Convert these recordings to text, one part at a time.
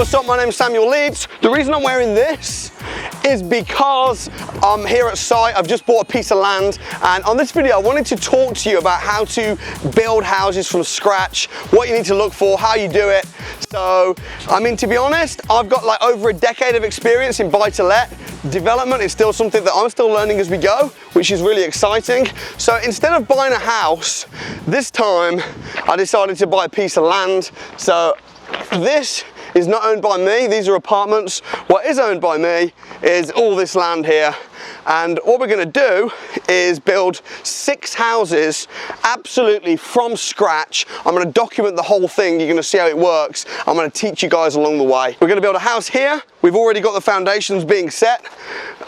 what's up? My name's Samuel Leeds. The reason I'm wearing this is because I'm here at site. I've just bought a piece of land, and on this video I wanted to talk to you about how to build houses from scratch, what you need to look for, how you do it. So, I mean, to be honest, I've got like over a decade of experience in buy-to-let. Development is still something that I'm still learning as we go, which is really exciting. So instead of buying a house, this time I decided to buy a piece of land. So this is not owned by me, these are apartments. What is owned by me is all this land here. And what we're gonna do is build 6 houses absolutely from scratch. I'm gonna document the whole thing, you're gonna see how it works. I'm gonna teach you guys along the way. We're gonna build a house here. We've already got the foundations being set.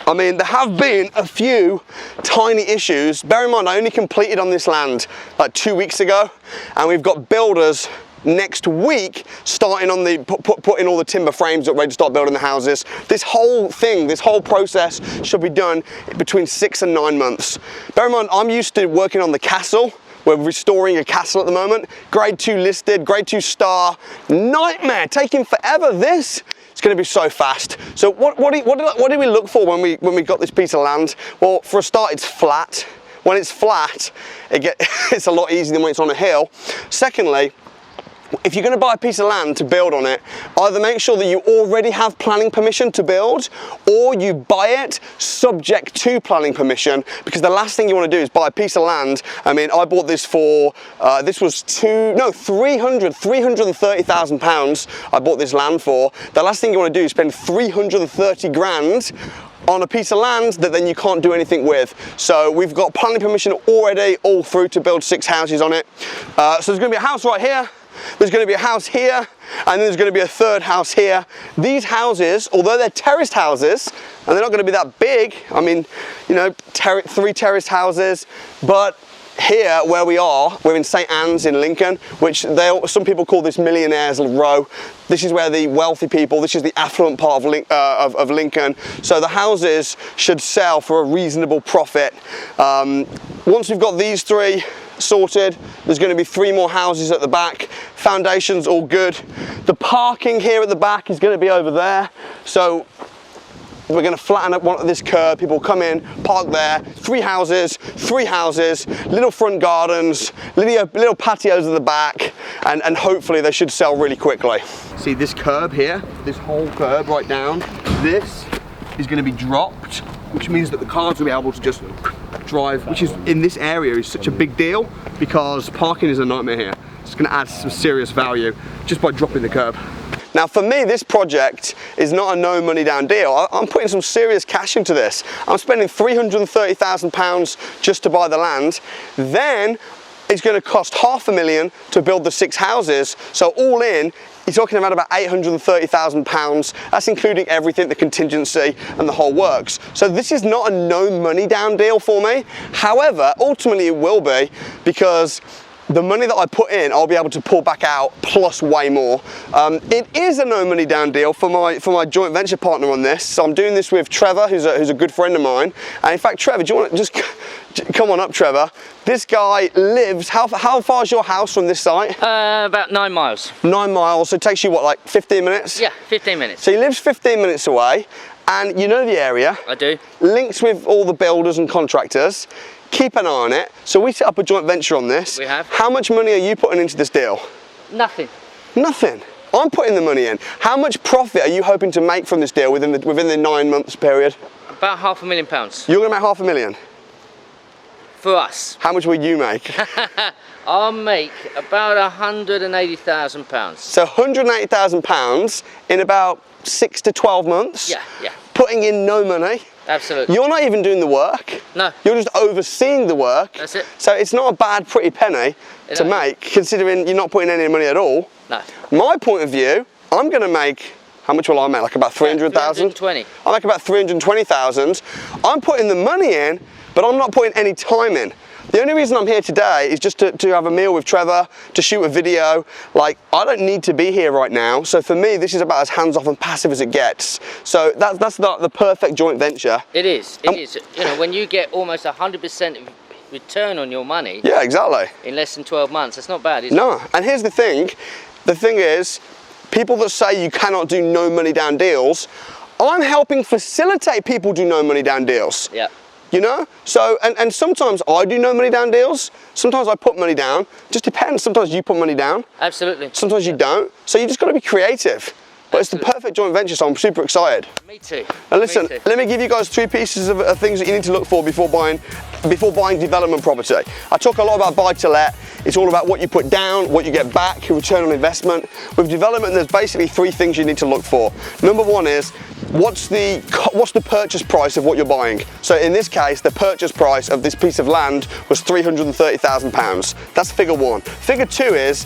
I mean, there have been a few tiny issues. Bear in mind, I only completed on this land like 2 weeks ago, and we've got builders next week starting on the putting all the timber frames up ready to start building the houses. This whole thing, this whole process should be done between 6 and 9 months. Bear in mind, I'm used to working on the castle. We're restoring a castle at the moment. Grade 2 listed, grade 2 star. Nightmare, taking forever. This it's going to be so fast. So what did we look for when we got this piece of land? Well, for a start, it's flat. When it's flat, it's a lot easier than when it's on a hill. Secondly, if you're going to buy a piece of land to build on it, either make sure that you already have planning permission to build, or you buy it subject to planning permission, because the last thing you want to do is buy a piece of land. I mean, I bought this for, this was £330,000 I bought this land for. The last thing you want to do is spend 330 grand on a piece of land that then you can't do anything with. So we've got planning permission already all through to build 6 houses on it. So there's going to be a house right here. There's going to be a house here, and then there's going to be a third house here. These houses, although they're terraced houses, and they're not going to be that big, I mean, you know, 3 terraced houses, but here where we are, we're in St. Anne's in Lincoln, which some people call this Millionaires Row. This is where the wealthy people, this is the affluent part of Lincoln. So the houses should sell for a reasonable profit. Once we've got these 3 sorted, there's going to be 3 more houses at the back. Foundations all good. The parking here at the back is going to be over there. So we're going to flatten up this curb. People come in, park there. 3 houses, little front gardens, little patios at the back, and hopefully they should sell really quickly. See this curb here, this whole curb right down, this is going to be dropped, which means that the cars will be able to just drive, which is in this area is such a big deal because parking is a nightmare here. It's going to add some serious value just by dropping the curb. Now for me, this project is not a no money down deal. I'm putting some serious cash into this. I'm spending £330,000 just to buy the land. Then it's going to cost £500,000 to build the 6 houses. So all in, you're talking about £830,000. That's including everything, the contingency and the whole works. So this is not a no money down deal for me. However, ultimately it will be, because the money that I put in, I'll be able to pull back out plus way more. It is a no money down deal for my joint venture partner on this. So I'm doing this with Trevor, who's a good friend of mine. And in fact, Trevor, do you want to just come on up, Trevor? This guy lives, how far is your house from this site? About 9 miles. 9 miles, so it takes you what, like 15 minutes? Yeah, 15 minutes. So he lives 15 minutes away, and you know the area. I do. Links with all the builders and contractors. Keep an eye on it. So we set up a joint venture on this. We have. How much money are you putting into this deal? Nothing. Nothing. I'm putting the money in. How much profit are you hoping to make from this deal within the 9 months period? About £500,000. You're going to make £500,000? For us. How much will you make? I'll make about £180,000. So £180,000 in about 6 to 12 months? Yeah, yeah. Putting in no money? Absolutely. You're not even doing the work. No. You're just overseeing the work. That's it. So it's not a bad, pretty penny to make, considering you're not putting any money at all. No. My point of view, I'm going to make, how much will I make? Like about 300,000? 320. I'll make about 320,000. I'm putting the money in, but I'm not putting any time in. The only reason I'm here today is just to have a meal with Trevor, to shoot a video. Like, I don't need to be here right now. So for me, this is about as hands-off and passive as it gets. So that's the perfect joint venture. It is. It is. You know, when you get almost 100% return on your money. Yeah, exactly. In less than 12 months, it's not bad, is it? No, and here's the thing. The thing is, people that say you cannot do no money down deals, I'm helping facilitate people do no money down deals. Yeah. You know? So, and sometimes I do no money down deals. Sometimes I put money down. Just depends. Sometimes you put money down. Absolutely. Sometimes you don't. So you just got to be creative. But it's the perfect joint venture, so I'm super excited. Me too. Now listen, Me too. let me give you guys 3 pieces of things that you need to look for before buying development property. I talk a lot about buy to let. It's all about what you put down, what you get back, your return on investment. With development, there's basically 3 things you need to look for. Number 1 is, what's the purchase price of what you're buying? So in this case, the purchase price of this piece of land was £330,000. That's figure 1. Figure 2 is,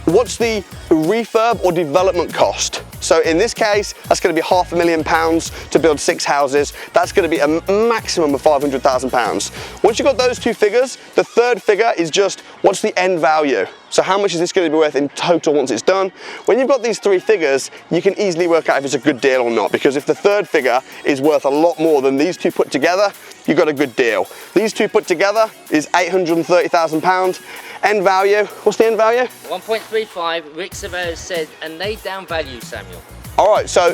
what's the refurb or development cost? So in this case, that's going to be £500,000 to build 6 houses. That's going to be a maximum of £500,000. Once you've got those 2 figures, the third figure is just what's the end value? So how much is this going to be worth in total once it's done? When you've got these 3 figures, you can easily work out if it's a good deal or not, because if the third figure is worth a lot more than these 2 put together, you've got a good deal. These 2 put together is £830,000. End value, what's the end value? 1.35, Rick Surveyor said, and they down value, Samuel. All right, so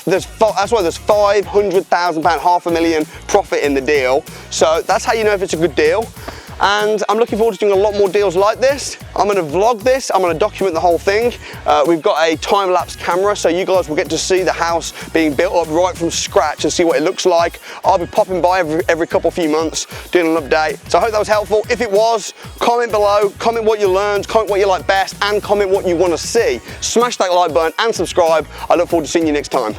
that's why there's £500,000, £500,000 profit in the deal. So that's how you know if it's a good deal. And I'm looking forward to doing a lot more deals like this. I'm gonna vlog this, I'm gonna document the whole thing. We've got a time-lapse camera, so you guys will get to see the house being built up right from scratch and see what it looks like. I'll be popping by every few months, doing an update. So I hope that was helpful. If it was, comment below, comment what you learned, comment what you like best, and comment what you wanna see. Smash that like button and subscribe. I look forward to seeing you next time.